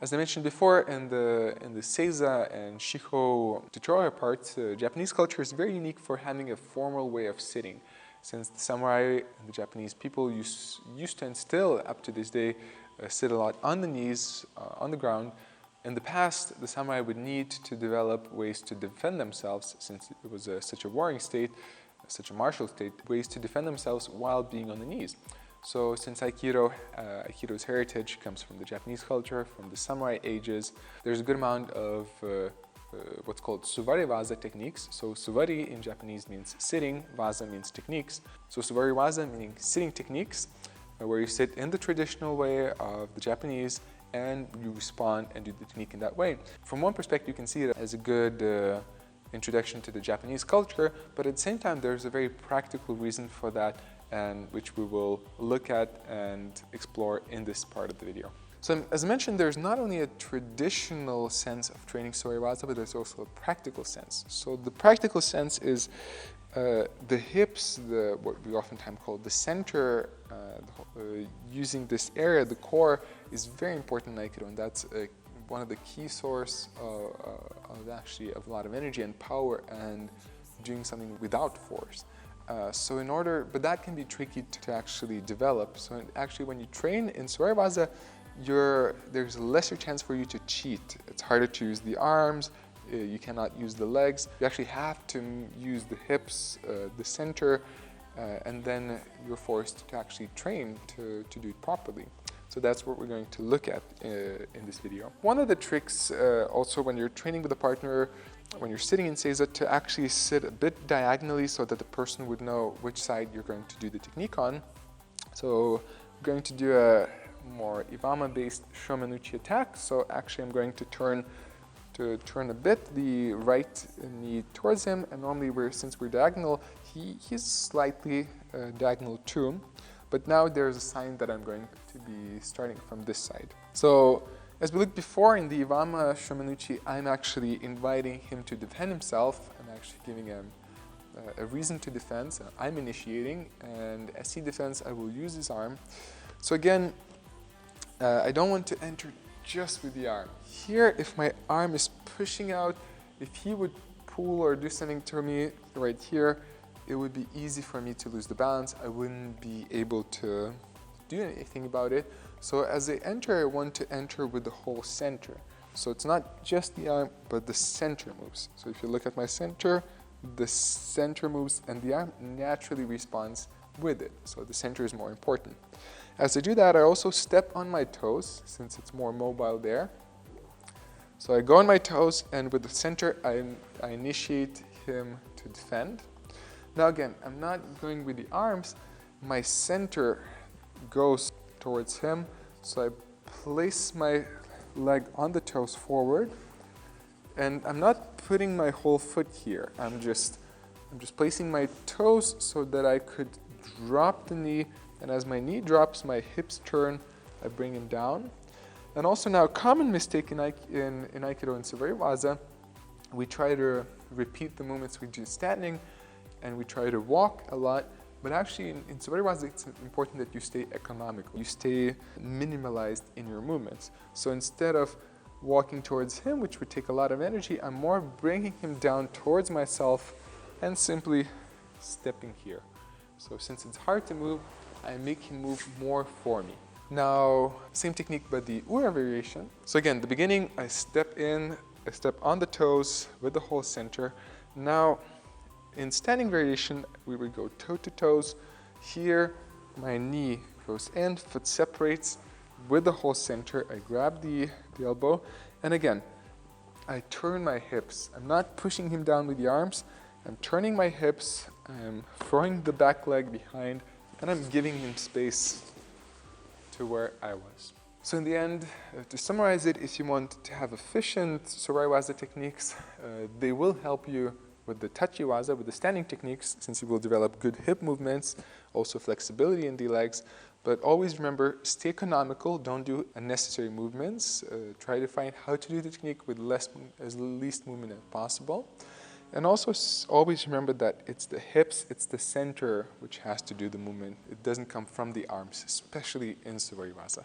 As I mentioned before, in the Seiza and Shiho tutorial parts, Japanese culture is very unique for having a formal way of sitting. Since the samurai and the Japanese people used to and still up to this day sit a lot on the knees, on the ground. In the past, the samurai would need to develop ways to defend themselves, since it was such a warring state, such a martial state, ways to defend themselves while being on the knees. So since Aikido's heritage comes from the Japanese culture, from the samurai ages, there's a good amount of what's called Suwari Waza techniques. So Suwari in Japanese means sitting, Waza means techniques. So Suwari Waza meaning sitting techniques, where you sit in the traditional way of the Japanese and you respond and do the technique in that way. From one perspective, you can see it as a good introduction to the Japanese culture, but at the same time, there's a very practical reason for that, and which we will look at and explore in this part of the video. So as I mentioned, there's not only a traditional sense of training Suwari Waza, but there's also a practical sense. So the practical sense is the hips, what we oftentimes call the center, using this area, the core, is very important in Aikido, and that's one of the key source of a lot of energy and power and doing something without force. But that can be tricky to actually develop. So actually when you train in Suwari Waza, there's a lesser chance for you to cheat. It's harder to use the arms, you cannot use the legs. You actually have to use the hips, the center, and then you're forced to actually train to do it properly. So that's what we're going to look at in this video. One of the tricks also when you're training with a partner, when you're sitting in Seiza, to actually sit a bit diagonally so that the person would know which side you're going to do the technique on. So we're going to do a more Iwama-based Shomanuchi attack. So actually I'm going to turn a bit the right knee towards him, and normally since we're diagonal, he's slightly diagonal too. But now there's a sign that I'm going to be starting from this side. So as we looked before in the Iwama Shomanuchi, I'm actually inviting him to defend himself. I'm actually giving him a reason to defend. So I'm initiating, and as he defends, I will use his arm. So again, I don't want to enter just with the arm. Here, if my arm is pushing out, if he would pull or do something to me right here, it would be easy for me to lose the balance. I wouldn't be able to do anything about it. So as I enter, I want to enter with the whole center. So it's not just the arm, but the center moves. So if you look at my center, the center moves and the arm naturally responds with it. So the center is more important. As I do that, I also step on my toes, since it's more mobile there. So I go on my toes, and with the center, I initiate him to defend. Now again, I'm not going with the arms. My center goes towards him, so I place my leg on the toes forward, and I'm not putting my whole foot here. I'm just placing my toes so that I could drop the knee, and as my knee drops, my hips turn, I bring him down. And also now, a common mistake in Aikido and Suwari Waza, we try to repeat the movements we do standing, and we try to walk a lot, but actually in Suwari Waza, it's important that you stay economical. You stay minimalized in your movements. So instead of walking towards him, which would take a lot of energy, I'm more bringing him down towards myself and simply stepping here. So since it's hard to move, I make him move more for me. Now, same technique, but the Ura variation. So again, the beginning, I step in, I step on the toes with the whole center. Now, in standing variation, we would go toe to toes. Here, my knee goes in, foot separates with the whole center. I grab the elbow, and again, I turn my hips. I'm not pushing him down with the arms. I'm turning my hips, I'm throwing the back leg behind, and I'm giving him space to where I was. So in the end, to summarize it, if you want to have efficient Suwari Waza techniques, they will help you with the Tachi Waza, with the standing techniques, since you will develop good hip movements, also flexibility in the legs. But always remember, stay economical, don't do unnecessary movements. Try to find how to do the technique with as least movement as possible. And also always remember that it's the hips, it's the center which has to do the movement. It doesn't come from the arms, especially in Suwari Waza.